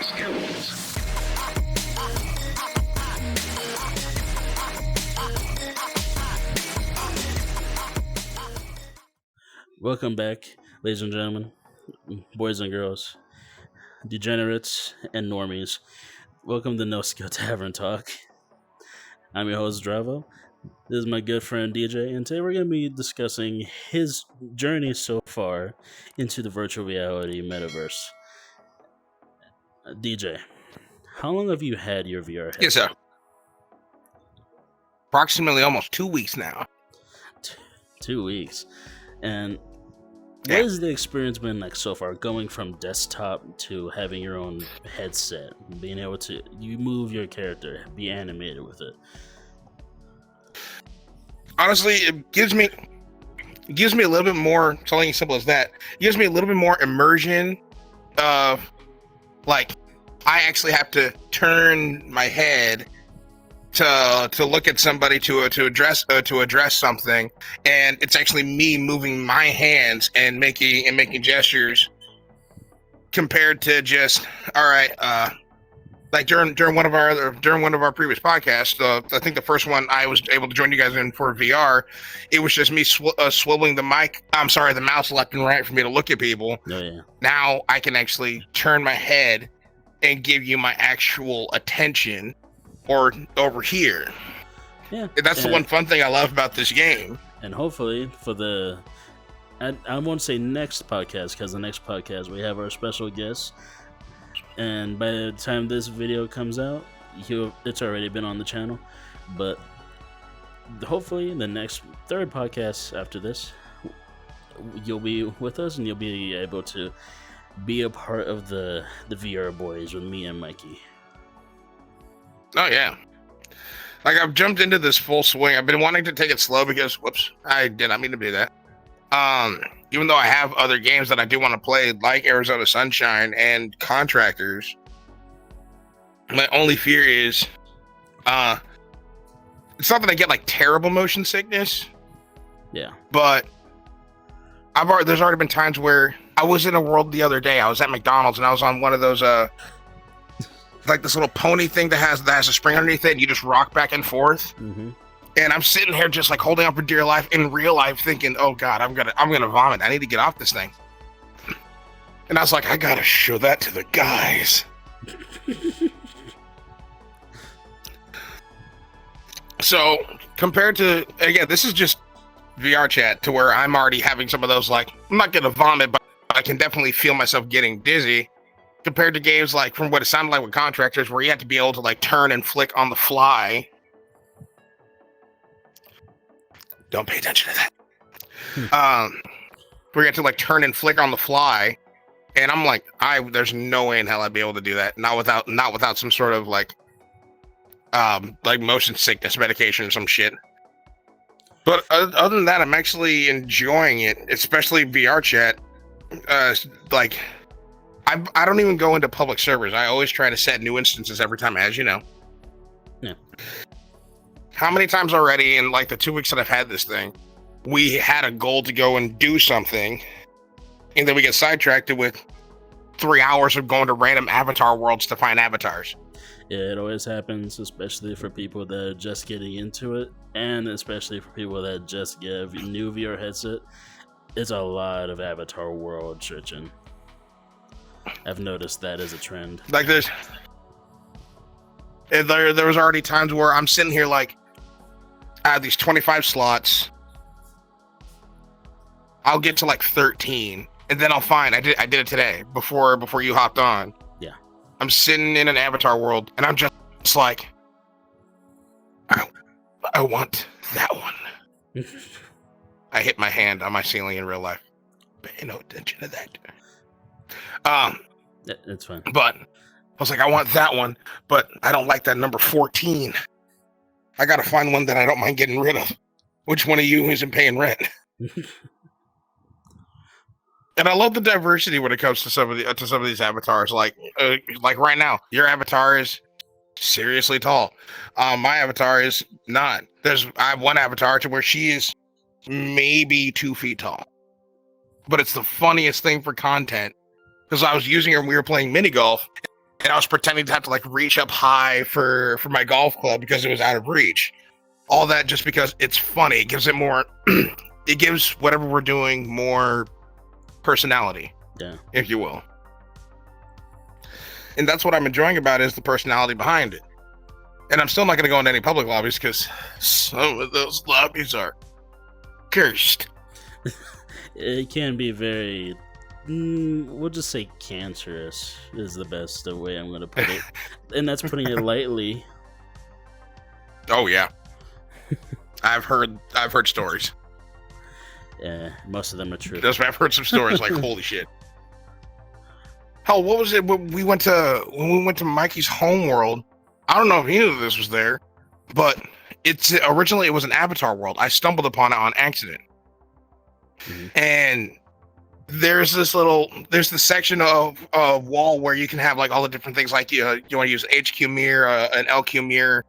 skills. Welcome back, ladies and gentlemen, boys and girls, degenerates and normies. Welcome to NoSkill Tavern Talk. I'm your host, DeDravo. This is my good friend DJ, and today we're going to be discussing his journey so far into the virtual reality metaverse. DJ, how long have you had your VR headset? Yes, sir. Approximately almost 2 weeks now. 2 weeks. And what has the experience been like so far, going from desktop to having your own headset, being able to you move your character, be animated with it? Honestly, it gives me a little bit more, something as simple as that. It gives me a little bit more immersion of, like, I actually have to turn my head to look at somebody to address something, and it's actually me moving my hands and making gestures, compared to just like during one of our previous podcasts. I think the first one I was able to join you guys in for VR, it was just me swiveling the mouse left and right for me to look at people. Oh, yeah. Now I can actually turn my head and give you my actual attention, or over here. Yeah, that's the one fun thing I love about this game. And hopefully for the, I won't say next podcast, because the next podcast we have our special guest, and by the time this video comes out, it's already been on the channel. But hopefully the next third podcast after this, you'll be with us and you'll be able to be a part of the VR boys with me and Mikey. Oh yeah, like I've jumped into this full swing. I've been wanting to take it slow because, whoops, I did not mean to do that. Even though I have other games that I do want to play, like Arizona Sunshine and Contractors, my only fear is, it's not that I get like terrible motion sickness. Yeah. But there's already been times where I was in a world the other day. I was at McDonald's and I was on one of those like this little pony thing that has a spring underneath it, and you just rock back and forth. Mm-hmm. And I'm sitting here just like holding on for dear life in real life, thinking, "Oh God, I'm gonna vomit. I need to get off this thing." And I was like, "I gotta show that to the guys." So compared to, again, this is just VrChat, to where I'm already having some of those, like, I'm not gonna vomit, but I can definitely feel myself getting dizzy. Compared to games like, from what it sounded like with Contractors, where you had to be able to like turn and flick on the fly. Don't pay attention to that. Where you had to like turn and flick on the fly, and I'm like, there's no way in hell I'd be able to do that. Not without some sort of like motion sickness medication or some shit. But other than that, I'm actually enjoying it, especially VrChat. Like, I don't even go into public servers. I always try to set new instances every time, as you know. Yeah. How many times already in like the 2 weeks that I've had this thing, we had a goal to go and do something, and then we get sidetracked with 3 hours of going to random avatar worlds to find avatars. Yeah, it always happens, especially for people that are just getting into it, and especially for people that just get a new VR headset. It's a lot of avatar world searching. I've noticed that as a trend. Like there was already times where I'm sitting here like, I have these 25 slots. I'll get to like 13, and then I'll find I did it today before you hopped on. Yeah. I'm sitting in an avatar world, and I'm just like, I want that one. I hit my hand on my ceiling in real life. Pay no attention to that. It's fine. But I was like, I want that one, but I don't like that number 14. I gotta find one that I don't mind getting rid of. Which one of you isn't paying rent? And I love the diversity when it comes to some of these avatars. Like right now, your avatar is seriously tall. My avatar is not. I have one avatar to where she is maybe 2 feet tall. But it's the funniest thing for content, because I was using her when we were playing mini golf, and I was pretending to have to like reach up high for my golf club because it was out of reach. All that just because it's funny. It gives it more. It gives whatever we're doing more personality, if you will. And that's what I'm enjoying about it, is the personality behind it. And I'm still not going to go into any public lobbies because some of those lobbies are cursed. It can be very, we'll just say cancerous is the best way I'm going to put it. And that's putting it lightly. Oh, yeah. I've heard stories. Yeah, most of them are true. I've heard some stories like, holy shit. Hell, what was it when we went to Mikey's homeworld? I don't know if he knew this was there, but originally it was an Avatar world. I stumbled upon it on accident. Mm-hmm. And there's this section of wall where you can have like all the different things, like you want to use HQ mirror, an LQ mirror,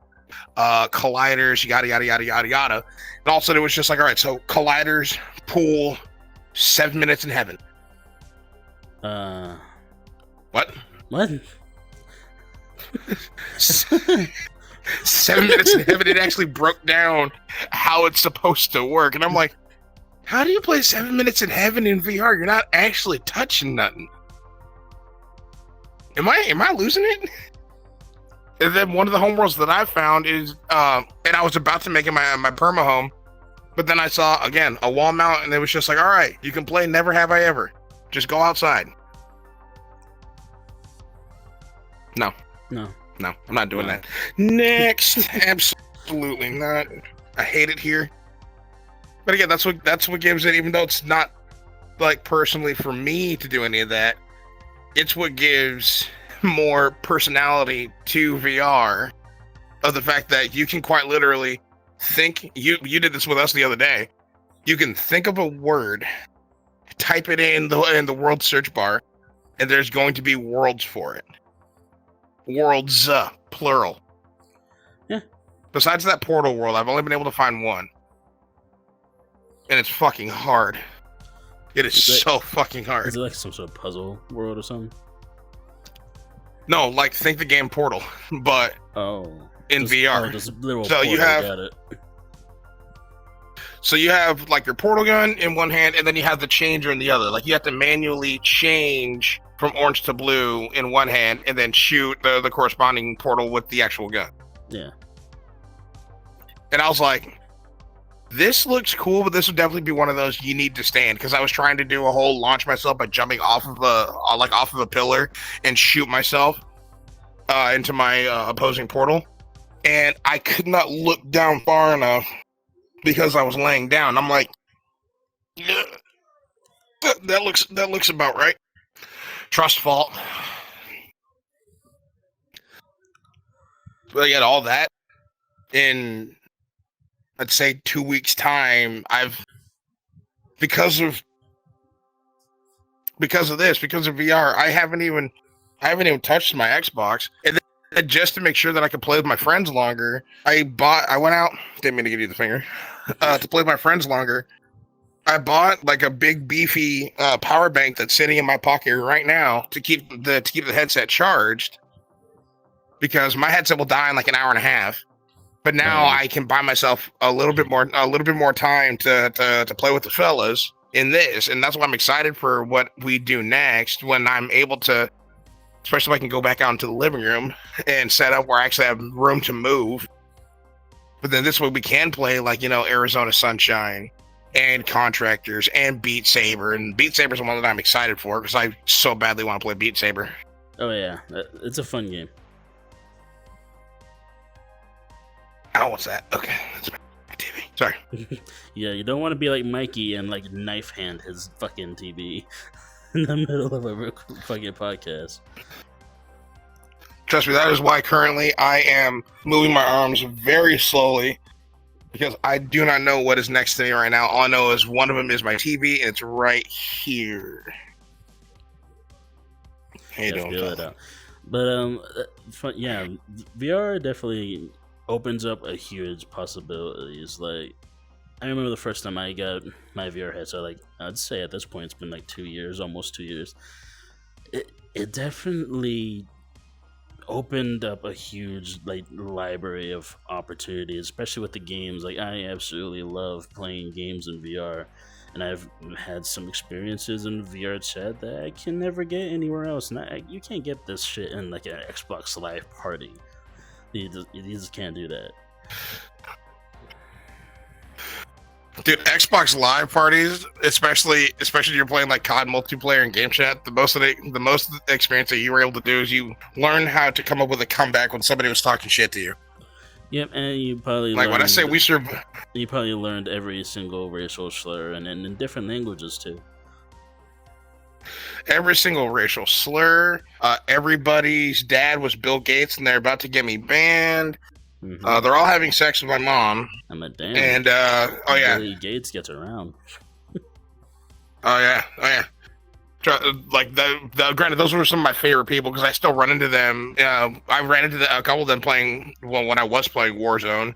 colliders, yada yada yada yada yada. And also it was just like, all right, so colliders, pool, 7 minutes in heaven. What? 7 minutes in heaven. It actually broke down how it's supposed to work, and I'm like, how do you play 7 minutes in heaven in VR? You're not actually touching nothing. Am I losing it? And then one of the homeworlds that I found is, and I was about to make it my perma home, but then I saw again a wall mount, and it was just like, all right, you can play Never Have I Ever. Just go outside. No, I'm not doing that. Next. Absolutely not. I hate it here. But again, that's what gives it, even though it's not like personally for me to do any of that, it's what gives more personality to VR, of the fact that you can quite literally think, you did this with us the other day. You can think of a word, type it in the world search bar, and there's going to be worlds for it. Worlds, plural. Yeah. Besides that portal world, I've only been able to find one. And it's fucking hard. It is so fucking hard. Is it like some sort of puzzle world or something? No, like think the game Portal, but in VR. Just literal so portal, you have, got it. So you have like your portal gun in one hand, and then you have the changer in the other. Like you have to manually change from orange to blue in one hand, and then shoot the corresponding portal with the actual gun. Yeah. And I was like, this looks cool, but this would definitely be one of those you need to stand, because I was trying to do a whole launch myself by jumping off of a pillar and shoot myself into my opposing portal, and I could not look down far enough because I was laying down. I'm like, yeah, that looks about right. Trust fault. But again, all that in, I'd say 2 weeks' time, because of VR, I haven't even touched my Xbox. And then just to make sure that I could play with my friends longer, I went out, didn't mean to give you the finger, to play with my friends longer. I bought like a big beefy power bank that's sitting in my pocket right now to keep the headset charged, because my headset will die in like an hour and a half. But now I can buy myself a little bit more time to play with the fellas in this, and that's why I'm excited for what we do next, when I'm able to, especially if I can go back out into the living room and set up where I actually have room to move. But then this way we can play like, Arizona Sunshine and Contractors and Beat Saber, and Beat Saber is the one that I'm excited for because I so badly want to play Beat Saber. Oh yeah, it's a fun game. Oh, what's that? Okay, that's my TV. Sorry. Yeah, you don't want to be like Mikey and like knife hand his fucking TV in the middle of a fucking podcast. Trust me, that is why currently I am moving my arms very slowly, because I do not know what is next to me right now. All I know is one of them is my TV, and it's right here. How you doing? Feel it out. But yeah, VR definitely opens up a huge possibilities. Like, I remember the first time I got my VR headset, like, I'd say at this point it's been like 2 years, almost 2 years. It definitely opened up a huge like library of opportunities, especially with the games. Like I absolutely love playing games in VR, and I've had some experiences in VrChat that I can never get anywhere else. And you can't get this shit in like an Xbox Live party. You just can't do that. Dude, Xbox Live parties, especially you're playing like COD multiplayer and game chat. The most experience that you were able to do is you learn how to come up with a comeback when somebody was talking shit to you. Yep, and you probably like when I say you probably learned every single racial slur and in different languages too. Every single racial slur. Everybody's dad was Bill Gates, and they're about to get me banned. Mm-hmm. They're all having sex with my mom. I'm a damn. And oh yeah, Billy Gates gets around. Oh yeah. Like granted, those were some of my favorite people because I still run into them. I ran into a couple of them playing when I was playing Warzone,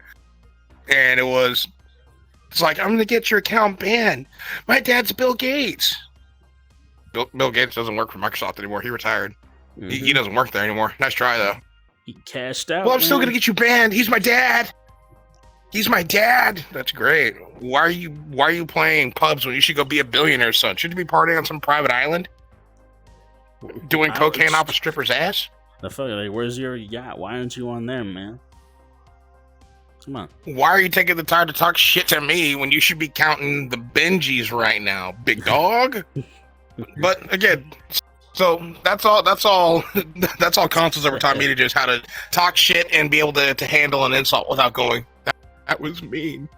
and it's like, I'm gonna get your account banned. My dad's Bill Gates. Bill Gates doesn't work for Microsoft anymore. He retired. Mm-hmm. He doesn't work there anymore. Nice try though. He cashed out. Well, I'm still gonna get you banned. He's my dad. That's great. Why are you playing pubs when you should go be a billionaire's son? Should you be partying on some private island? Doing cocaine off a stripper's ass? The fuck, like, where's your yacht? Why aren't you on there, man? Come on. Why are you taking the time to talk shit to me when you should be counting the Benjis right now, big dog? But again, so that's all consoles ever taught me to do is how to talk shit and be able to handle an insult without going, that was mean.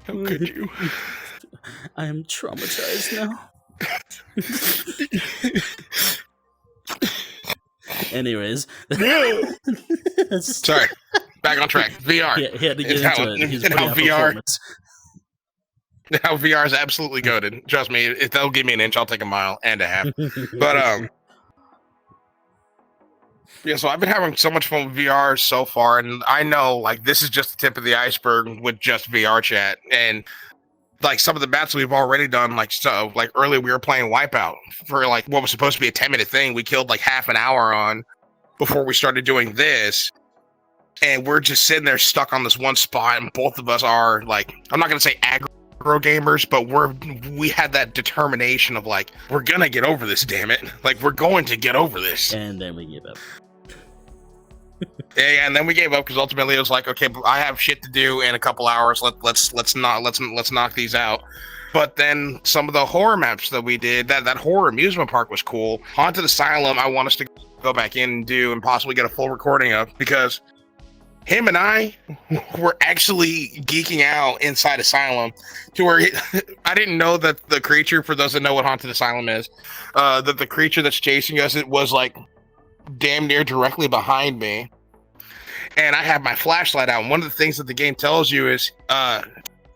How could you? I am traumatized now. Anyways. Sorry. Back on track. VR. Yeah, he had to get into it. He's how VR is absolutely goated. Trust me, if they'll give me an inch, I'll take a mile and a half. But yeah, so I've been having so much fun with VR so far, and I know like this is just the tip of the iceberg with just VR chat. And like some of the bats we've already done, like earlier we were playing Wipeout for like what was supposed to be a 10-minute thing. We killed like half an hour on before we started doing this. And we're just sitting there stuck on this one spot, and both of us are like, I'm not gonna say aggro gamers, but we had that determination of like, we're gonna get over this, damn it. Like we're going to get over this. And then we gave up. Yeah, and then we gave up because ultimately it was like, okay, I have shit to do in a couple hours. Let's knock these out. But then some of the horror maps that we did, that horror amusement park was cool. Haunted Asylum, I want us to go back in and do and possibly get a full recording of, because him and I were actually geeking out inside Asylum to where I didn't know that the creature, for those that know what Haunted Asylum is, that the creature that's chasing us, it was like damn near directly behind me. And I have my flashlight out. And one of the things that the game tells you is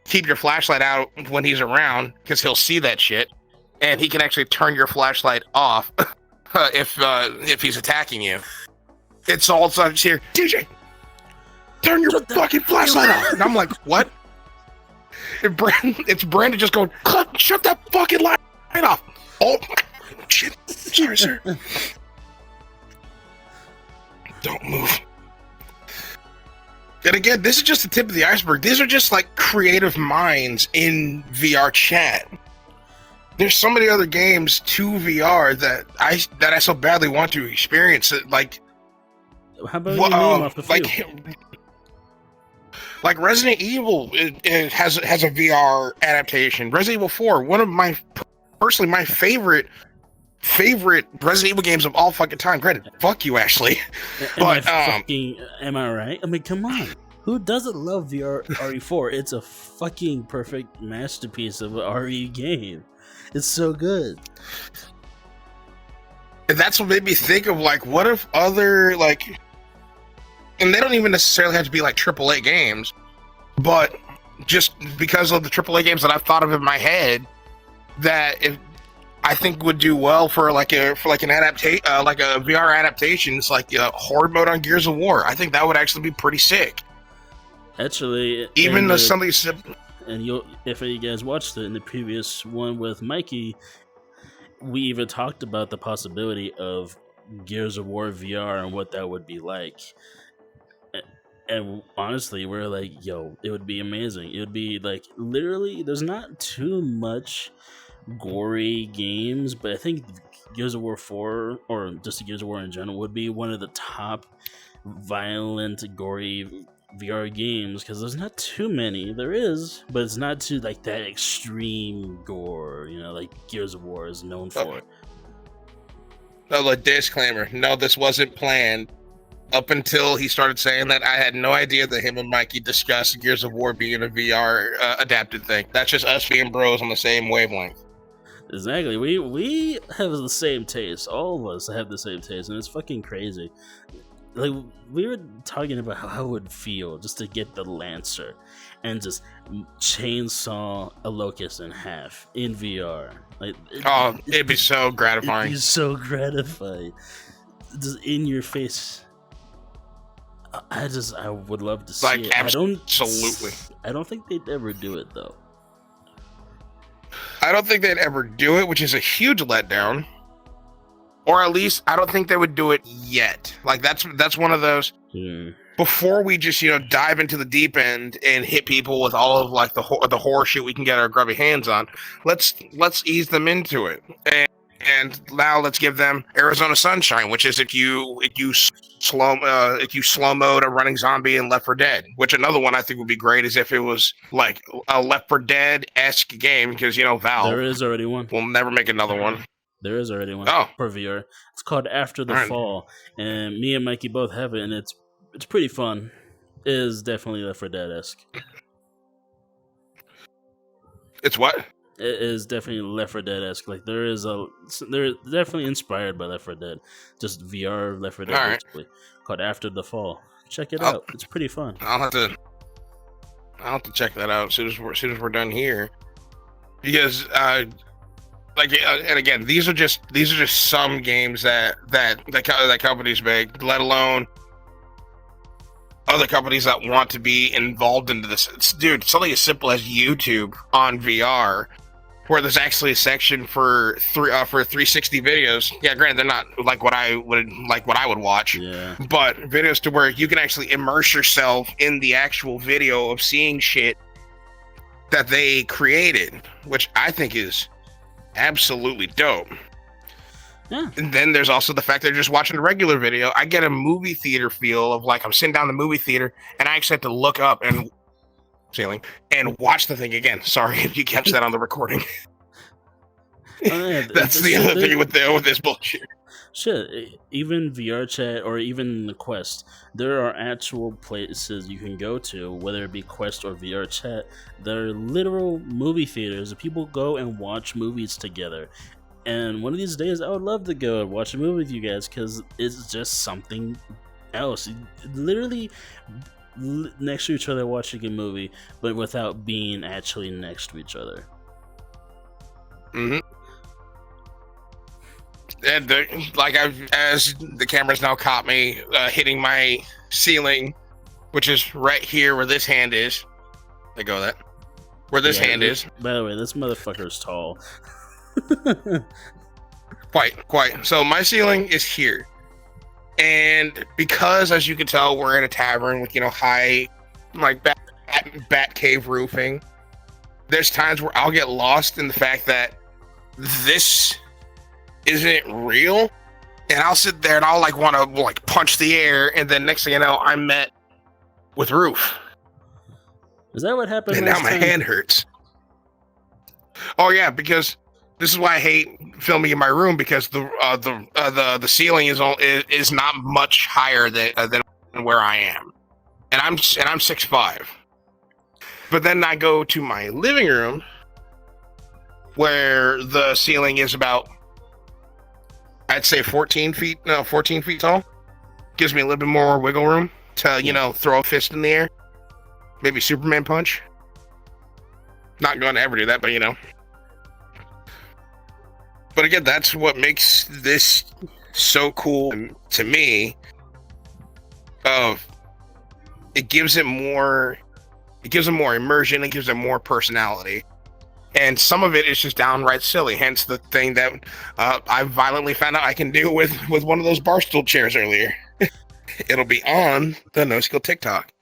keep your flashlight out when he's around, because he'll see that shit. And he can actually turn your flashlight off if he's attacking you. It's all such here. DJ, turn your fucking flashlight off. And I'm like, what? It's Brandon just going, shut that fucking light off. Oh, shit. Sorry, sir. Don't move. And again, this is just the tip of the iceberg. These are just like creative minds in VR chat. There's so many other games to VR that I so badly want to experience it. Like, how about you name off a few? Like Resident Evil, it has a VR adaptation. Resident Evil 4, one of my favorite Resident Evil games of all fucking time. Granted, fuck you, Ashley. But am I right? I mean, come on. Who doesn't love RE4? It's a fucking perfect masterpiece of an RE game. It's so good. And that's what made me think of like, what if other like, and they don't even necessarily have to be like AAA games, but just because of the AAA games that I've thought of in my head, that if I think would do well for an adaptation, like a VR adaptation. It's like a horde mode on Gears of War. I think that would actually be pretty sick. Actually, even though something. And if you guys watched it in the previous one with Mikey, we even talked about the possibility of Gears of War VR and what that would be like. And honestly, we're like, yo, it would be amazing. It would be like literally. There's not too much gory games, but I think Gears of War 4 or just Gears of War in general would be one of the top violent, gory VR games because there's not too many. There is, but it's not too like that extreme gore. You know, like Gears of War is known for. Oh, a disclaimer. No, this wasn't planned. Up until he started saying that, I had no idea that him and Mikey discussed Gears of War being a VR adapted thing. That's just us being bros on the same wavelength. Exactly. We have the same taste. All of us have the same taste, and it's fucking crazy. Like, we were talking about how it would feel just to get the Lancer and just chainsaw a locust in half in VR. Like, it'd be so gratifying. It'd be so gratifying. Just in your face. I would love to see like, it. Absolutely. I don't think they'd ever do it, though. I don't think they'd ever do it, which is a huge letdown. Or at least, I don't think they would do it yet. Like, that's one of those... Before we just, dive into the deep end and hit people with all of, like, the horror shit we can get our grubby hands on, let's ease them into it. And now let's give them Arizona Sunshine, which is if you slow mode a running zombie in Left 4 Dead. Which another one I think would be great is if it was like a Left 4 Dead-esque game, because Valve. There is already one. We'll never make another one. There is already one for VR. It's called After the Fall, and me and Mikey both have it, and it's pretty fun. It is definitely Left 4 Dead-esque. It's what? It is definitely Left 4 Dead-esque. Like they're definitely inspired by Left 4 Dead. Just VR Left 4 Dead, basically. Called After the Fall. Check it out. It's pretty fun. I'll have to check that out as soon as we're done here. Because and again, these are just some games that companies make, let alone other companies that want to be involved into this. Dude, something as simple as YouTube on VR, where there's actually a section for 360 videos. Yeah, granted, they're not like what I would watch. Yeah. But videos to where you can actually immerse yourself in the actual video of seeing shit that they created, which I think is absolutely dope. Yeah. And then there's also the fact that just watching a regular video, I get a movie theater feel of like I'm sitting down in the movie theater and I actually have to look up and ceiling and watch the thing again. Sorry if you catch that on the recording. That's the other thing with this bullshit. Shit, even VrChat or even the Quest, there are actual places you can go to, whether it be Quest or VrChat. They're literal movie theaters that people go and watch movies together. And one of these days, I would love to go and watch a movie with you guys because it's just something else. Literally next to each other watching a movie, but without being actually next to each other. Mm-hmm. And as the camera's now caught me hitting my ceiling, which is right here where this hand is. Let go of that. Where this hand is. By the way, this motherfucker's tall. Quite. So my ceiling is here. And because, as you can tell, we're in a tavern with, high, like, bat cave roofing, there's times where I'll get lost in the fact that this isn't real, and I'll sit there and I'll want to punch the air, and then next thing you know, I'm met with roof. Is that what happened? And now my hand hurts. Oh yeah, because this is why I hate filming in my room, because the ceiling is not much higher than where I am, and I'm 6'5". But then I go to my living room, where the ceiling is about, I'd say 14 feet tall. Gives me a little bit more wiggle room to, throw a fist in the air. Maybe Superman punch. Not going to ever do that, but But again, that's what makes this so cool to me. It gives it more immersion. It gives it more personality. and some of it is just downright silly. Hence the thing that I violently found out I can do with one of those barstool chairs earlier. It'll be on the NoSkill TikTok.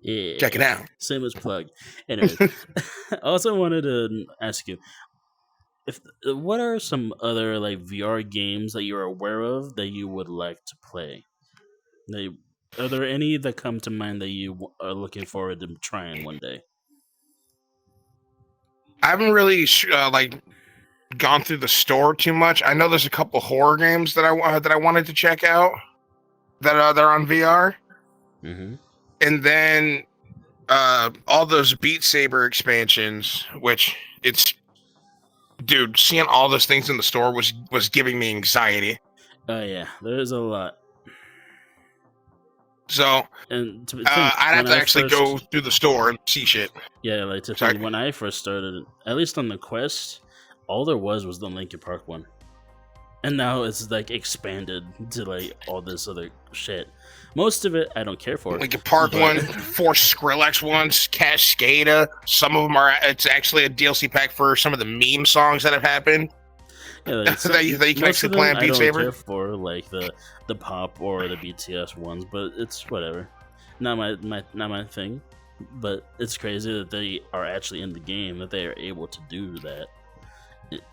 Yeah, check it out. Same as plug. Anyways, I also wanted to ask you, what are some other like VR games that you're aware of that you would like to play? Are there any that come to mind that you are looking forward to trying one day? I haven't really like gone through the store too much. I know there's a couple horror games that I wanted to check out that they're on VR, and then all those Beat Saber expansions, which dude, seeing all those things in the store was giving me anxiety. Oh yeah, there's a lot. So, and I'd have to actually go through the store and see shit. Yeah, like to think, when I first started, at least on the Quest, all there was the Linkin Park one, and now it's like expanded to like all this other shit. Most of it I don't care for. Linkin Park one, 4 Skrillex ones, Cascada. Some of them it's actually a DLC pack for some of the meme songs that have happened. Yeah, like, that you can actually play on Beat Saber. I don't care for like the pop or the BTS ones, but it's whatever. Not my thing. But it's crazy that they are actually in the game, that they are able to do that.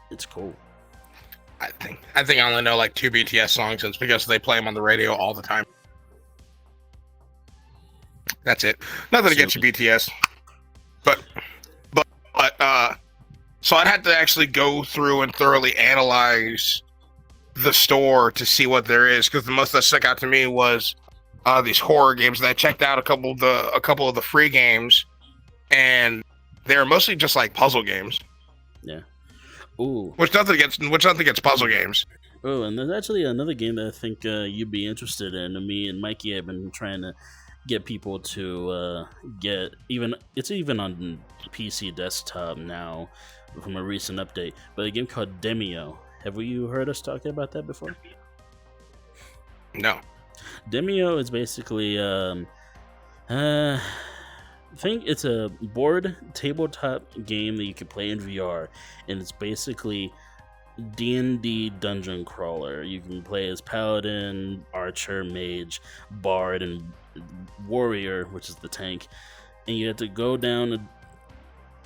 It's cool. I think I only know like 2 BTS songs. It's because they play them on the radio all the time. That's it. Nothing against you, BTS. But so I'd have to actually go through and thoroughly analyze the store to see what there is, because the most that stuck out to me was these horror games. And I checked out a couple of the free games, and they're mostly just like puzzle games. Yeah. Ooh. Which nothing against puzzle games. Oh, and there's actually another game that I think you'd be interested in. Me and Mikey have been trying to get people to get it's even on PC desktop now from a recent update, but a game called Demio. Have you heard us talking about that before? No. Demio is basically I think it's a board tabletop game that you can play in VR, and it's basically D&D dungeon crawler. You can play as paladin, archer, mage, bard, and warrior, which is the tank, and you have to go down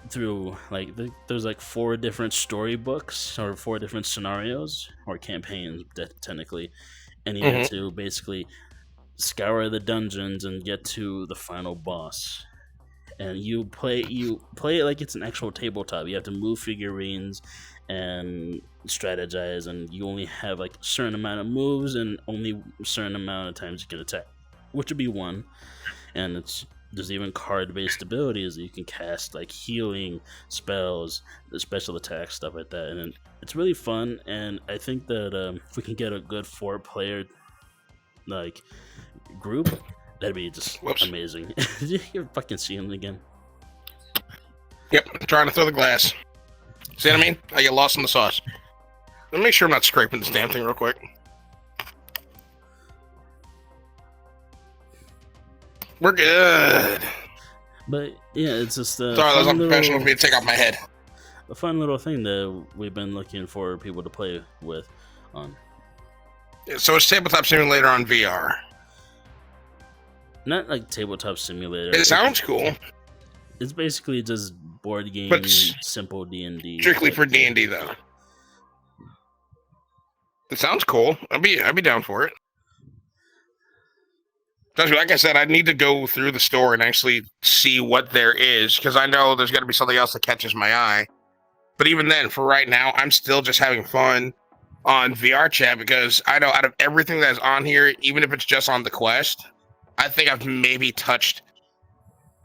through like there's like 4 different storybooks or 4 different scenarios or campaigns technically, and you have to basically scour the dungeons and get to the final boss. And you play it like it's an actual tabletop. You have to move figurines and strategize, and you only have like a certain amount of moves and only a certain amount of times you can attack, which would be 1. And there's even card-based abilities that you can cast, like healing spells, the special attacks, stuff like that. And it's really fun. And I think that if we can get a good 4-player like group, that'd be just amazing. Did you hear fucking seeing again? Yep, I'm trying to throw the glass. See what I mean? I get lost in the sauce. Let me make sure I'm not scraping this damn thing real quick. We're good. But yeah, it's just sorry, that was unprofessional for me to take off my head. A fun little thing that we've been looking for people to play with on. So it's Tabletop Simulator on VR. Not like Tabletop Simulator. It sounds cool. It's basically just board game, but simple D&D. Strictly for D&D though. It sounds cool. I'd be down for it. Like I said, I need to go through the store and actually see what there is, because I know there's got to be something else that catches my eye. But even then, for right now, I'm still just having fun on VrChat, because I know out of everything that's on here, even if it's just on the Quest, I think I've maybe touched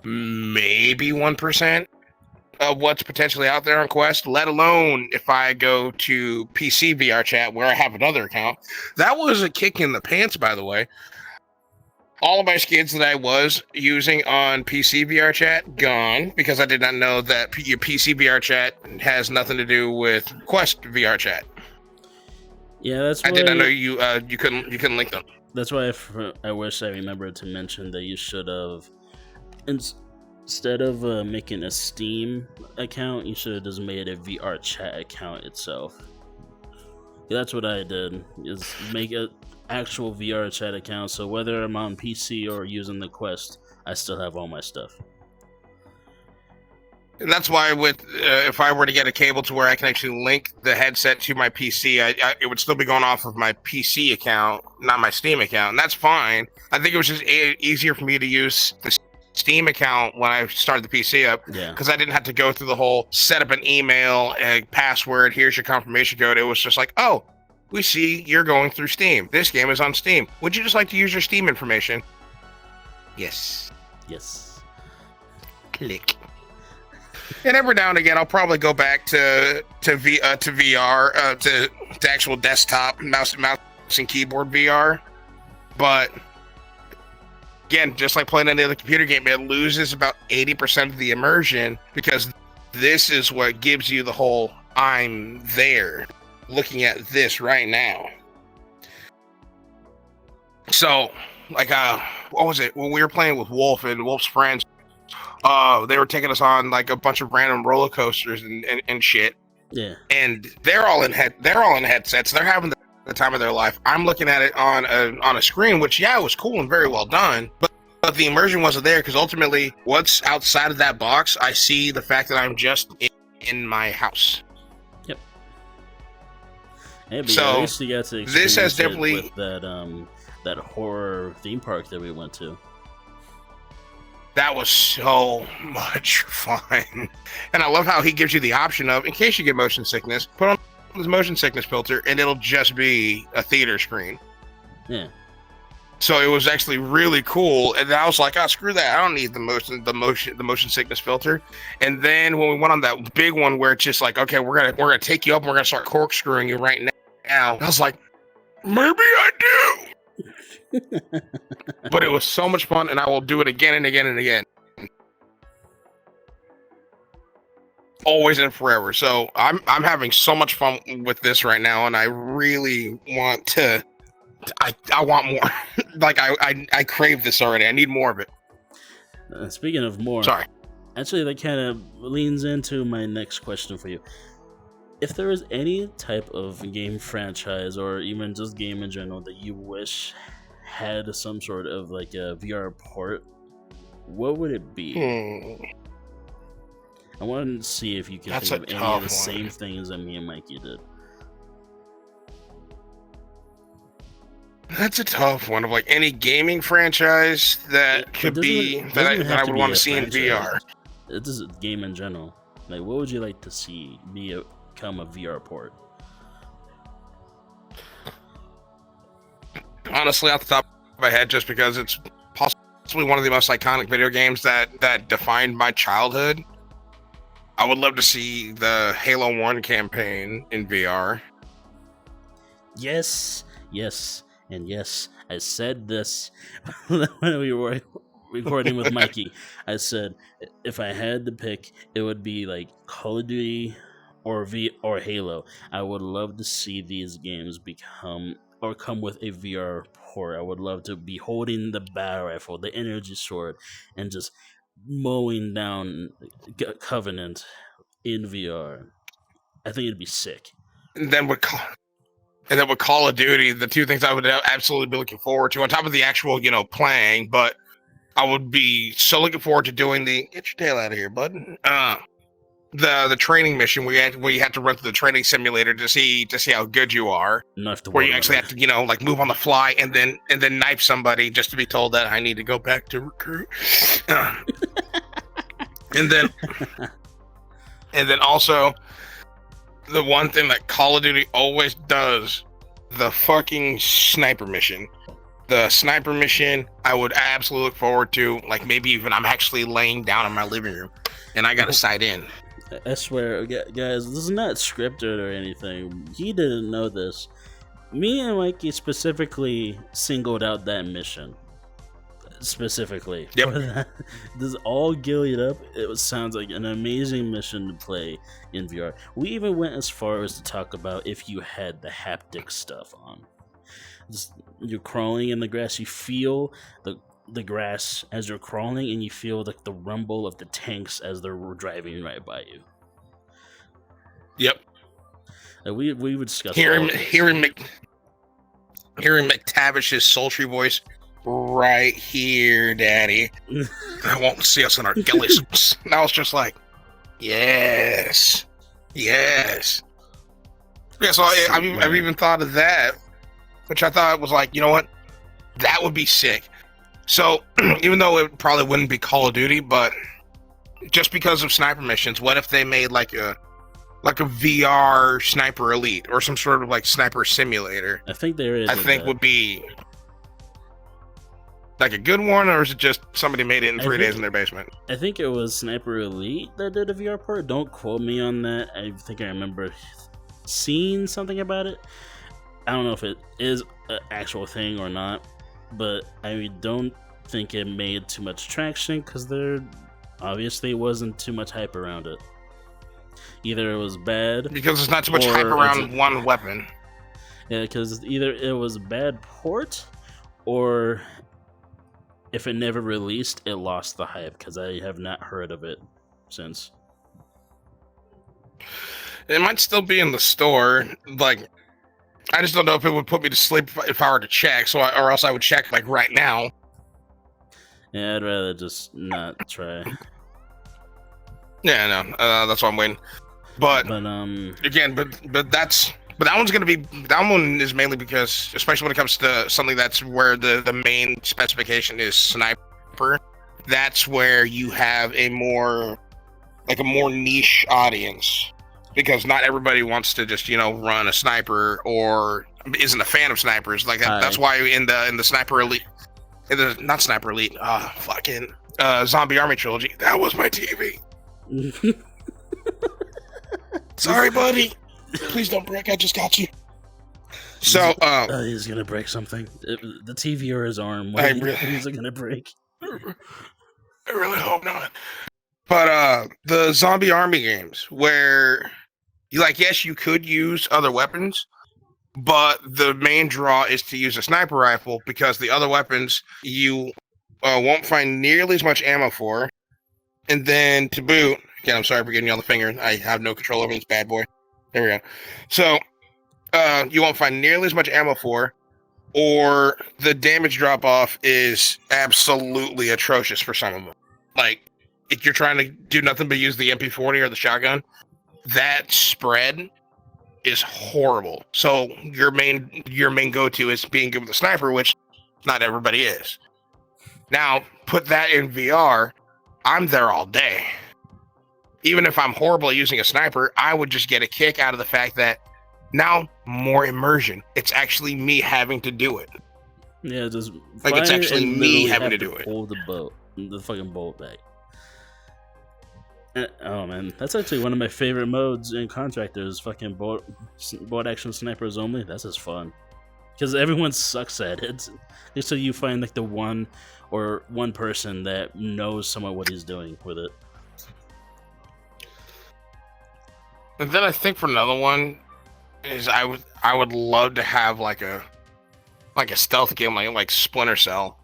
maybe 1% of what's potentially out there on Quest, let alone if I go to PC VrChat, where I have another account. That was a kick in the pants, by the way. All of my skins that I was using on PC VrChat, gone, because I did not know that your PC VrChat has nothing to do with Quest VrChat. Yeah, that's why I did not know you couldn't link them. That's why I wish I remembered to mention that you should have Instead of making a Steam account, you should have just made a VrChat account itself. That's what I did, is make an actual VrChat account, so whether I'm on PC or using the Quest, I still have all my stuff. And that's why with if I were to get a cable to where I can actually link the headset to my PC, it would still be going off of my PC account, not my Steam account, and that's fine. I think it was just easier for me to use the Steam account when I started the PC up, because I didn't have to go through the whole set up an email, a password, here's your confirmation code. It was just like, oh, we see you're going through Steam. This game is on Steam. Would you just like to use your Steam information? Yes. Yes. Click. And every now and again, I'll probably go back to VR, to actual desktop mouse and keyboard VR. But again, just like playing any other computer game, it loses about 80% of the immersion, because this is what gives you the whole I'm there, looking at this right now. So, like, what was it? When we were playing with Wolf and Wolf's friends, they were taking us on like a bunch of random roller coasters and shit. Yeah. And they're all in headsets. They're having the time of their life. I'm looking at it on a screen, which it was cool and very well done, but the immersion wasn't there, because ultimately, what's outside of that box, I see the fact that I'm just in my house. Yep. Yeah, but so at least you got to experience this has definitely with that horror theme park that we went to. That was so much fun. And I love how he gives you the option of, in case you get motion sickness, put on this motion sickness filter and it'll just be a theater screen. Yeah. So it was actually really cool. And I was like, oh, screw that. I don't need the motion sickness filter. And then when we went on that big one where it's just like, okay, we're gonna take you up and we're gonna start corkscrewing you right now. I was like, maybe I do. But it was so much fun, and I will do it again and again and again. Always and forever. So I'm having so much fun with this right now, and I really want to. I want more. Like I crave this already. I need more of it. Speaking of more, sorry. Actually, that kind of leans into my next question for you. If there is any type of game franchise or even just game in general that you wish had some sort of like a VR port, what would it be? I want to see if you can think of any of the same things that me and Mikey did. That's a tough one. Of like any gaming franchise that could be that I would want to see in VR. It is a game in general. Like, what would you like to see become a VR port? Honestly, off the top of my head, just because it's possibly one of the most iconic video games that defined my childhood, I would love to see the Halo 1 campaign in VR. Yes, and yes. I said this when we were recording with Mikey. I said if I had to pick, it would be like Call of Duty or Halo. I would love to see these games come with a VR port. I would love to be holding the battle rifle, the energy sword, and just mowing down Covenant in VR. I think it'd be sick. And then with Call of Duty, the two things I would absolutely be looking forward to, on top of the actual, playing, but I would be so looking forward to doing get your tail out of here, bud. The training mission where you have to run through the training simulator to see how good you are. Where you actually have to, like move on the fly and then knife somebody just to be told that I need to go back to recruit. And then also the one thing that Call of Duty always does, the fucking sniper mission. The sniper mission, I would absolutely look forward to. Like maybe even I'm actually laying down in my living room and I got to sight in. I swear, guys, this is not scripted or anything. He didn't know this. Me and Mikey specifically singled out that mission. Specifically. Yep. This is all gillied up. It sounds like an amazing mission to play in VR. We even went as far as to talk about if you had the haptic stuff on. You're crawling in the grass, you feel the grass as you're crawling, and you feel like the rumble of the tanks as they're driving right by you. Yep. We would discuss hearing McTavish's sultry voice right here, Daddy. I won't see us in our gillies. And I was just like, yes. Yeah, so I've even thought of that, which I thought was like, you know what? That would be sick. So even though it probably wouldn't be Call of Duty, but just because of sniper missions, what if they made like a VR Sniper Elite or some sort of like sniper simulator? I think there is. I think would be like a good one, or is it just somebody made it in 3 days in their basement? I think it was Sniper Elite that did a VR port. Don't quote me on that. I think I remember seeing something about it. I don't know if it is an actual thing or not, but I don't think it made too much traction because there obviously wasn't too much hype around it. Either it was bad because there's not too much hype around one weapon. Yeah, because either it was a bad port, or if it never released, it lost the hype because I have not heard of it since. It might still be in the store. Like, I just don't know if it would put me to sleep if I were to check. Or else I would check like right now. Yeah, I'd rather just not try. Yeah, no, that's why I'm waiting. But again, but that one is mainly because, especially when it comes to something that's where the main specification is sniper, that's where you have a more niche audience, because not everybody wants to just run a sniper or isn't a fan of snipers like that. That's why in the Sniper Elite, not Sniper Elite, Zombie Army trilogy, that was my TV. Sorry, buddy. Please don't break. I just got you. So, he's gonna break something. The TV or his arm. What is it gonna break? I really hope not. But the Zombie Army games, where yes, you could use other weapons, but the main draw is to use a sniper rifle because the other weapons you won't find nearly as much ammo for. And then to boot, again, I'm sorry for getting you on the finger. I have no control over this bad boy. There we go. So, you won't find nearly as much ammo for, or the damage drop off is absolutely atrocious for some of them. Like, if you're trying to do nothing but use the MP40 or the shotgun, that spread is horrible. So your main go-to is being good with a sniper, which not everybody is. Now, put that in VR, I'm there all day. Even if I'm horrible at using a sniper, I would just get a kick out of the fact that now more immersion. It's actually me having to do it. Yeah, just like it's actually me having to do it. Hold the fucking bolt back. Oh man, that's actually one of my favorite modes in Contractors. Fucking bolt action snipers only. That's just fun because everyone sucks at it. Just so you find like the one person that knows somewhat what he's doing with it. And then I think for another one is I would love to have like a stealth game like Splinter Cell,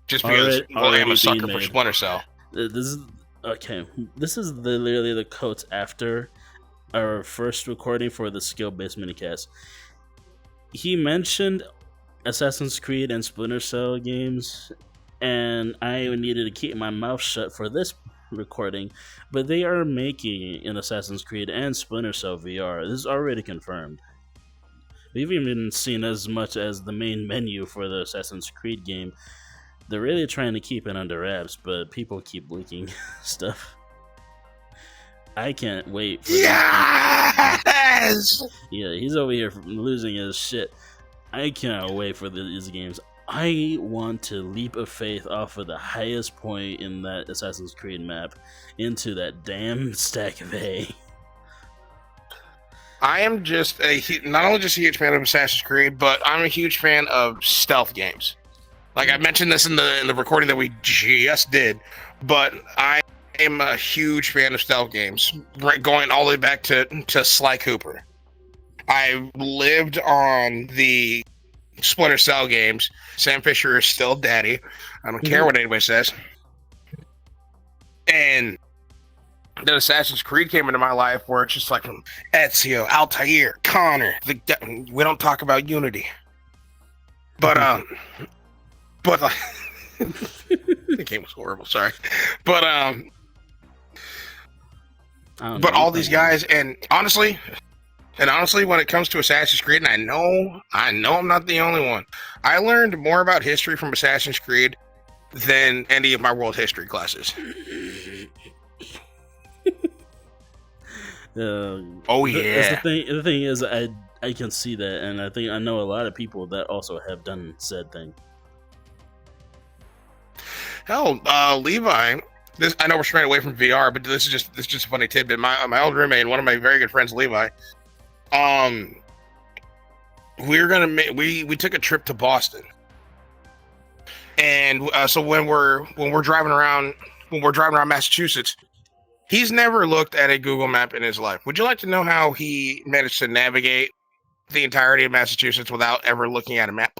just because I'm a sucker for Splinter Cell. This is literally the quotes after our first recording for the skill-based minicast. He mentioned Assassin's Creed and Splinter Cell games, and I needed to keep my mouth shut for this recording, but they are making an Assassin's Creed and Splinter Cell VR. This is already confirmed. We've even seen as much as the main menu for the Assassin's Creed game. They're really trying to keep it under wraps, but people keep leaking stuff. I can't wait for yes! Yeah, he's over here losing his shit. I cannot wait for these games. I want to leap of faith off of the highest point in that Assassin's Creed map into that damn stack of hay. I am just not only just a huge fan of Assassin's Creed, but I'm a huge fan of stealth games. Like I mentioned this in the recording that we just did, but I am a huge fan of stealth games, going all the way back to Sly Cooper. I lived on the Splinter Cell games. Sam Fisher is still daddy. I don't care what anybody says. And then Assassin's Creed came into my life, where it's just like Ezio, Altair, Connor. We don't talk about Unity, but the game was horrible. Sorry, but all these guys, and honestly, when it comes to Assassin's Creed, and I know I'm not the only one. I learned more about history from Assassin's Creed than any of my world history classes. Oh yeah. The thing is, I can see that, and I know a lot of people that also have done said thing. Hell, Levi. I know we're straying away from VR, but this is just a funny tidbit. My old roommate and one of my very good friends, Levi. We took a trip to Boston, and so when we're driving around Massachusetts, he's never looked at a Google map in his life. Would you like to know how he managed to navigate the entirety of Massachusetts without ever looking at a map?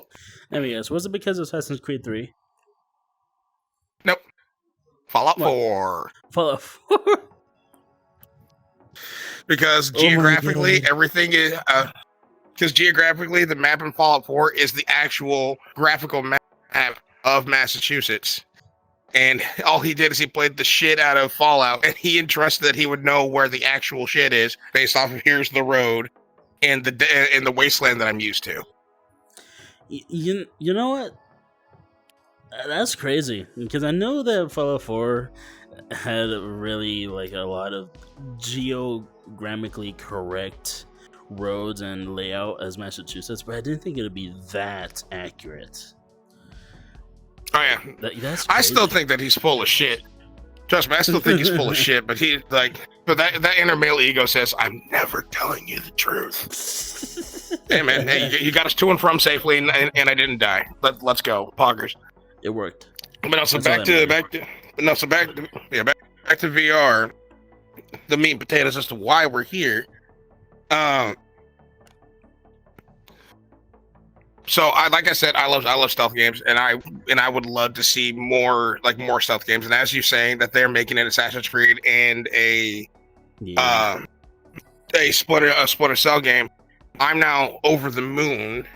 Let me guess. Was it because of Assassin's Creed 3? Nope. Fallout 4. Fallout 4? Because geographically, everything is... Because geographically, the map in Fallout 4 is the actual graphical map of Massachusetts. And all he did is he played the shit out of Fallout, and he entrusted that he would know where the actual shit is based off of here's the road and the wasteland that I'm used to. You know what? That's crazy, because I know that Fallout 4 had really like a lot of geographically correct roads and layout as Massachusetts, but I didn't think it would be that accurate. Oh yeah, that's crazy. I still think that he's full of shit. Trust me, I still think he's full of shit. But but that inner male ego says, "I'm never telling you the truth." Hey man, hey, you got us to and from safely, and I didn't die. Let's go, poggers. It worked. But also back to VR, the meat and potatoes as to why we're here. So like I said, I love stealth games, and I would love to see more stealth games. And as you're saying that they're making an Assassin's Creed and a Splinter Cell game, I'm now over the moon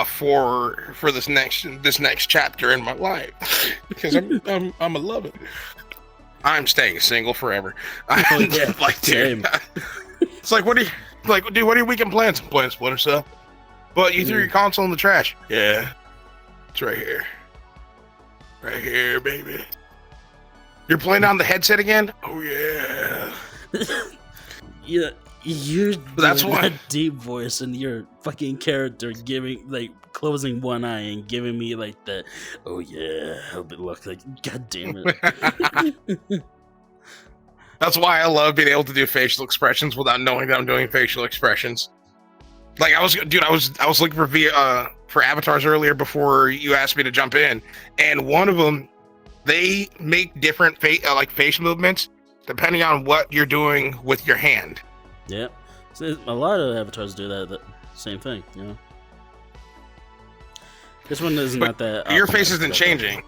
for this next chapter in my life, because I'm a love it. I'm staying single forever. Yeah, like, dude, it's like, what are your weekend plans? I'm playing Splinter Cell. But you threw your console in the trash. Yeah. It's right here. Right here, baby. You're playing on the headset again? Oh, yeah. Yeah, you're that's why that deep voice and your fucking character giving, like, closing one eye and giving me, like, the, oh, yeah, I'll be look like, god damn it. That's why I love being able to do facial expressions without knowing that I'm doing facial expressions. Like I was looking for avatars earlier before you asked me to jump in, and one of them, they make different face movements depending on what you're doing with your hand. Yeah, so a lot of avatars do that same thing. You know, this one is not that. Your face isn't changing.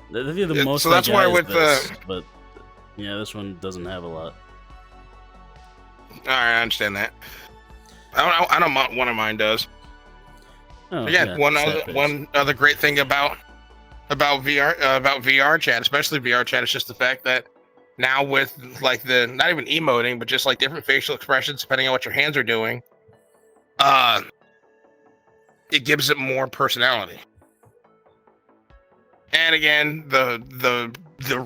They're the most. So that's why with but yeah, this one doesn't have a lot. All right, I understand that. I don't know one of mine does. Oh, Again, yeah, one other great thing about VR chat, especially VR chat, is just the fact that now with like the not even emoting, but just like different facial expressions depending on what your hands are doing, it gives it more personality. And again, the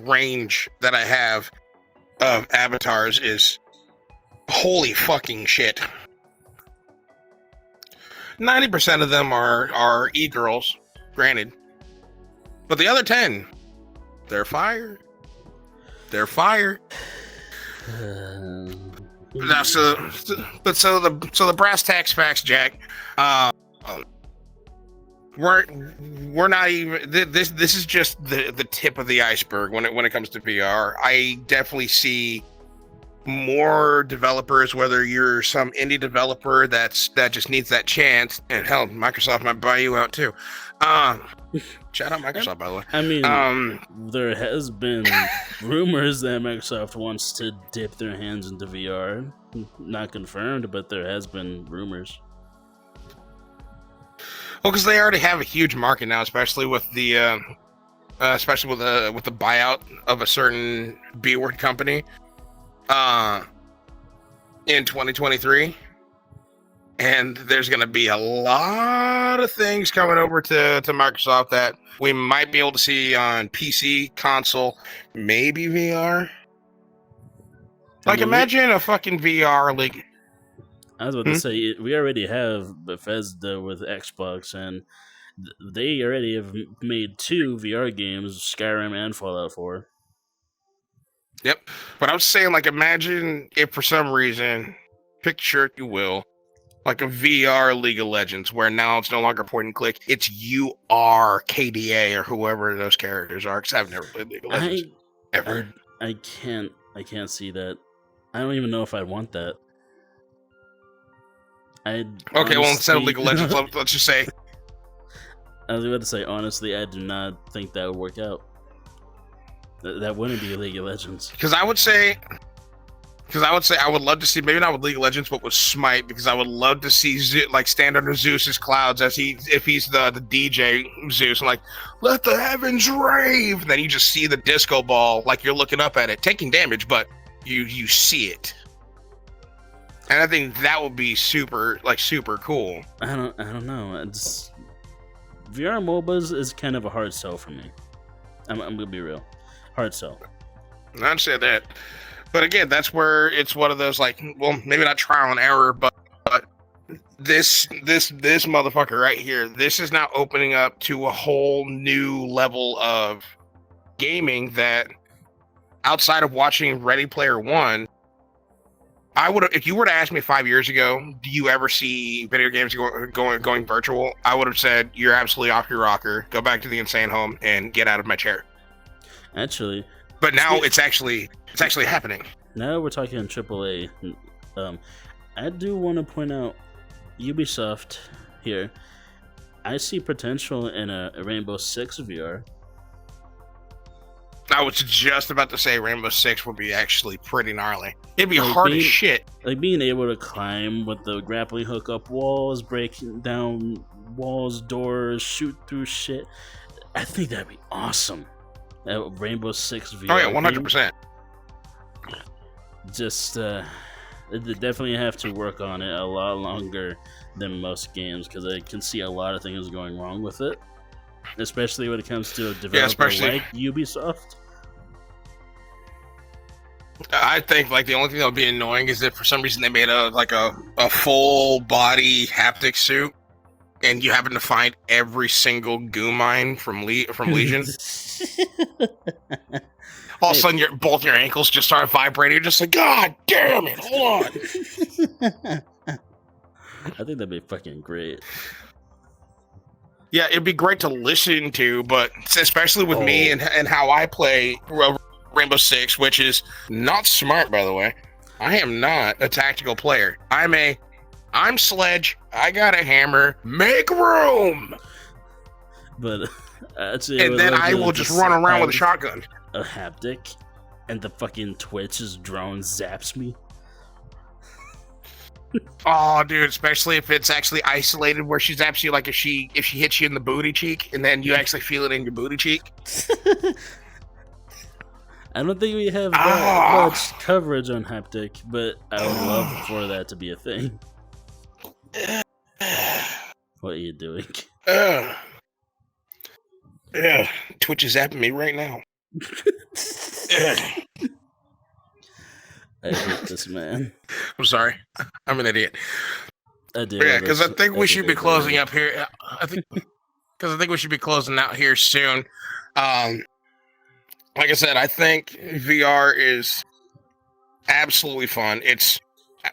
range that I have of avatars is holy fucking shit. 90% of them are e-girls, granted. But the other 10, they're fire. They're fire. Now, so the brass tacks facts, Jack. We're not even this is just the tip of the iceberg when it comes to VR. I definitely see more developers, whether you're some indie developer that just needs that chance, and hell, Microsoft might buy you out too. Shout out Microsoft, by the way. I mean, there has been rumors that Microsoft wants to dip their hands into VR. Not confirmed, but there has been rumors. Well, because they already have a huge market now, especially with the buyout of a certain B-word company in 2023. And there's going to be a lot of things coming over to Microsoft that we might be able to see on PC, console, maybe VR. Like, imagine a fucking VR league. I was about to say, we already have Bethesda with Xbox, and they already have made 2 VR games, Skyrim and Fallout 4. Yep. But I was saying, like, imagine if for some reason, picture if you will, like a VR League of Legends, where now it's no longer point and click. It's you are KDA or whoever those characters are. Because I've never played League of Legends ever. I can't see that. I don't even know if I want that. Well, instead of League of Legends, let's just say. I was about to say, honestly, I do not think that would work out. That wouldn't be League of Legends. Because I would say I would love to see, maybe not with League of Legends, but with Smite, because I would love to see stand under Zeus's clouds if he's the DJ Zeus, and like, let the heavens rave. And then you just see the disco ball, like you're looking up at it, taking damage, but you see it. And I think that would be super cool. I don't know. It's VR MOBAs is kind of a hard sell for me. I'm gonna be real, hard sell. I understand that. But again, that's where it's one of those, like, well, maybe not trial and error, but this motherfucker right here, this is now opening up to a whole new level of gaming that, outside of watching Ready Player One, I would have, if you were to ask me 5 years ago, do you ever see video games going virtual? I would have said, you're absolutely off your rocker. Go back to the insane home and get out of my chair. Actually. But now it's actually happening. Now we're talking AAA. I do want to point out Ubisoft here. I see potential in a Rainbow Six VR. I was just about to say Rainbow Six would be actually pretty gnarly. It'd be hard as shit. Like being able to climb with the grappling hook up walls, breaking down walls, doors, shoot through shit. I think that'd be awesome. That Rainbow Six VR. Oh yeah, 100%. Just they definitely have to work on it a lot longer than most games, because I can see a lot of things going wrong with it, especially when it comes to a developer like Ubisoft. I think like the only thing that would be annoying is if for some reason they made a full body haptic suit, and you happen to find every single goo mine from Legion. All of a sudden, both your ankles just start vibrating. You're just like, God damn it! Hold on. I think that'd be fucking great. Yeah, it'd be great to listen to, but especially with me and how I play Rainbow Six, which is not smart, by the way. I am not a tactical player. I'm Sledge. I got a hammer. Make room. But and then I will just run around with a shotgun. A haptic, and the fucking Twitch's drone zaps me. Oh, dude! Especially if it's actually isolated, where she zaps you, like if she hits you in the booty cheek, and then you actually feel it in your booty cheek. I don't think we have that much coverage on haptic, but I would love for that to be a thing. What are you doing? Yeah, Twitch is zapping me right now. I hate this man. I'm sorry. I'm an idiot. I do. Yeah, because I think we should be closing up here. I think we should be closing out here soon. Like I said, I think VR is absolutely fun. It's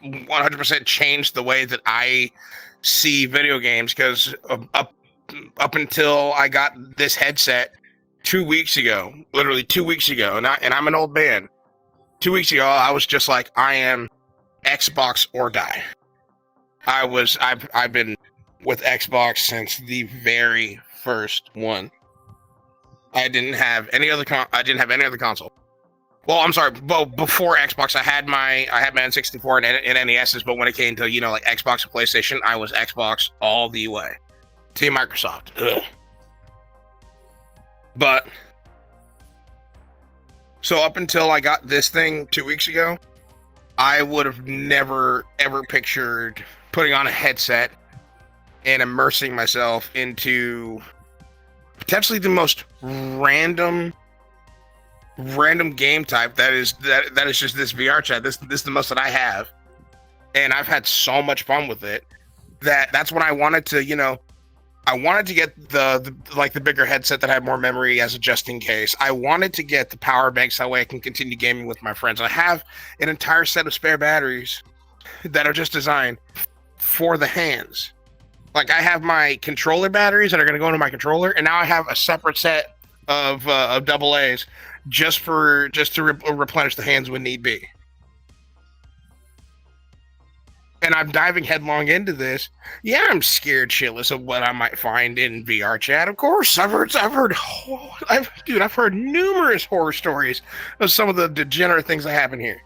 100% changed the way that I see video games, because up until I got this headset 2 weeks ago, literally 2 weeks ago, and I'm an old man. 2 weeks ago, I was just like, I am Xbox or die. I've been with Xbox since the very first one. I didn't have any other console. Well, I'm sorry. Well, before Xbox, I had my N64 and NESs, but when it came to like Xbox and PlayStation, I was Xbox all the way. Team Microsoft. Ugh. But so up until I got this thing 2 weeks ago, I would have never ever pictured putting on a headset and immersing myself into potentially the most random game type that is just this VrChat. This is the most that I have, and I've had so much fun with it that's when I wanted to I wanted to get the bigger headset that had more memory as a just in case. I wanted to get the power banks that way I can continue gaming with my friends. I have an entire set of spare batteries that are just designed for the hands. Like I have my controller batteries that are going to go into my controller, and now I have a separate set of AA's just to replenish the hands when need be. And I'm diving headlong into this. Yeah, I'm scared shitless of what I might find in VrChat. Of course, I've heard numerous horror stories of some of the degenerate things that happen here.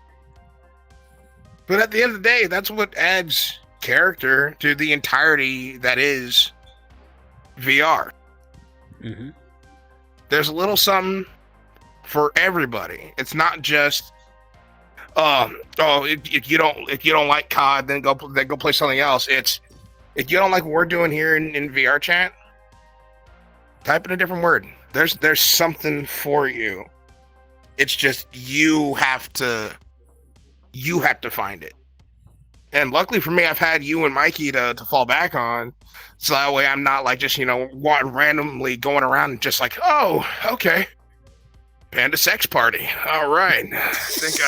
But at the end of the day, that's what adds character to the entirety that is VR. Mm-hmm. There's a little something for everybody. It's not just if you don't like COD, then go play something else. It's if you don't like what we're doing here in VrChat, type in a different word. There's something for you. It's just you have to find it. And luckily for me, I've had you and Mikey to fall back on, so that way I'm not like just randomly going around and just like, oh, okay, Panda sex party. All right, I think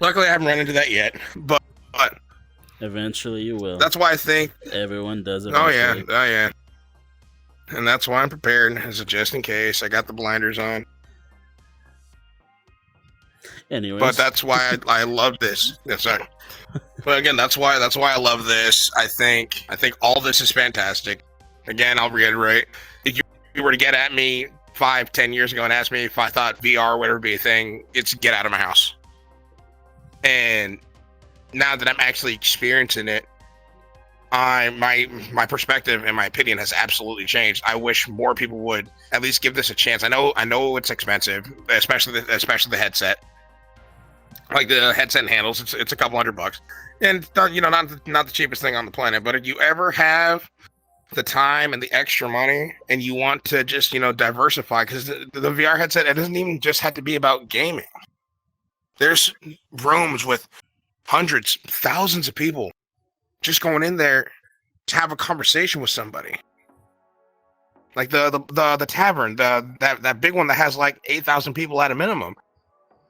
Luckily, I haven't run into that yet, but eventually you will. That's why I think everyone does it. Oh yeah, and that's why I'm prepared as a just in case. I got the blinders on. Anyways. But that's why I love this. Yes, sorry. But again, that's why I love this. I think all this is fantastic. Again, I'll reiterate. If you were to get at me 5-10 years ago and ask me if I thought VR would ever be a thing, it's get out of my house. And now that I'm actually experiencing it, my perspective and my opinion has absolutely changed. I wish more people would at least give this a chance. I know it's expensive, especially the headset. Like the headset and handles, it's a couple $100, and it's not the cheapest thing on the planet. But if you ever have the time and the extra money, and you want to just diversify, because the VR headset, it doesn't even just have to be about gaming. There's rooms with hundreds, thousands of people just going in there to have a conversation with somebody. Like the Tavern, that big one that has like 8,000 people at a minimum.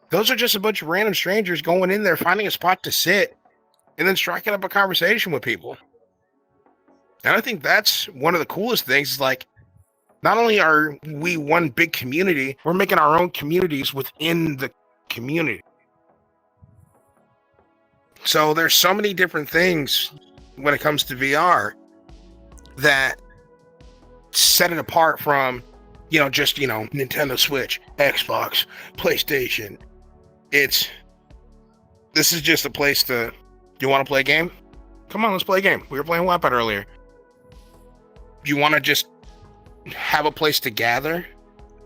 Those are just a bunch of random strangers going in there, finding a spot to sit, and then striking up a conversation with people. And I think that's one of the coolest things. Is like, not only are we one big community, we're making our own communities within the community. So there's so many different things when it comes to VR that set it apart from, just, Nintendo Switch, Xbox, PlayStation. This is just a place to, you want to play a game? Come on, let's play a game. We were playing Wattpad earlier. You want to just have a place to gather?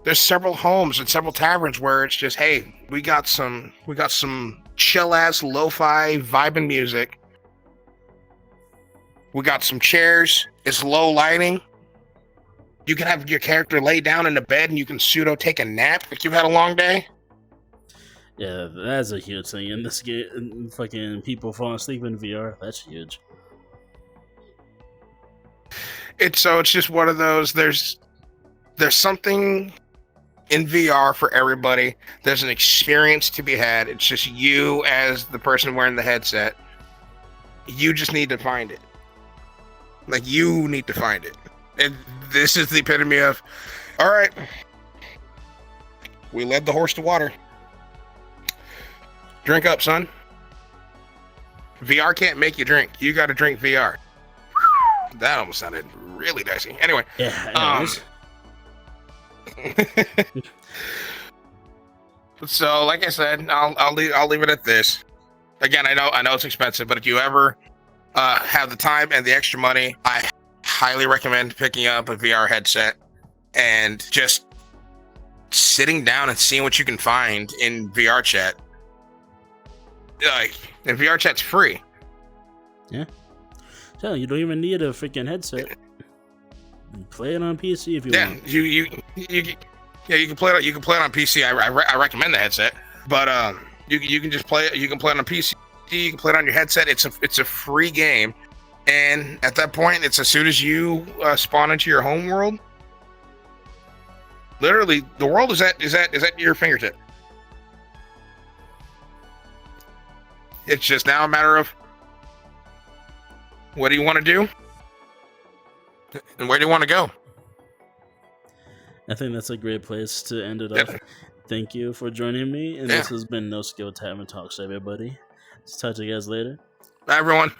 There's several homes and several taverns where it's just, hey, we got some chill ass lo-fi vibing music. We got some chairs. It's low lighting. You can have your character lay down in the bed and you can pseudo take a nap if you've had a long day. Yeah, that's a huge thing in this game. Fucking people falling asleep in VR. That's huge. It's just one of those. There's something in VR for everybody. There's an experience to be had. It's just you as the person wearing the headset. You just need to find it. Like, you need to find it. And this is the epitome of, all right, We led the horse to water. Drink up, son. VR can't make you drink. You got to drink VR. That almost sounded really dicey. Anyway. Yeah. So, like I said, I'll leave it at this. Again, I know it's expensive, but if you ever have the time and the extra money, I highly recommend picking up a VR headset and just sitting down and seeing what you can find in VrChat. Like, and VrChat's free. Yeah. So you don't even need a freaking headset. You play it on PC if you want. You can play it. You can play it on PC. I recommend the headset, but you can just play it. You can play it on PC. You can play it on your headset. It's a free game, and at that point, it's as soon as you spawn into your home world. Literally, the world is at your fingertip. It's just now a matter of what do you want to do and where do you want to go. I think that's a great place to end it off. Thank you for joining me, and this has been NoSkill Tavern Talks, everybody. Let's talk to you guys later. Bye, everyone.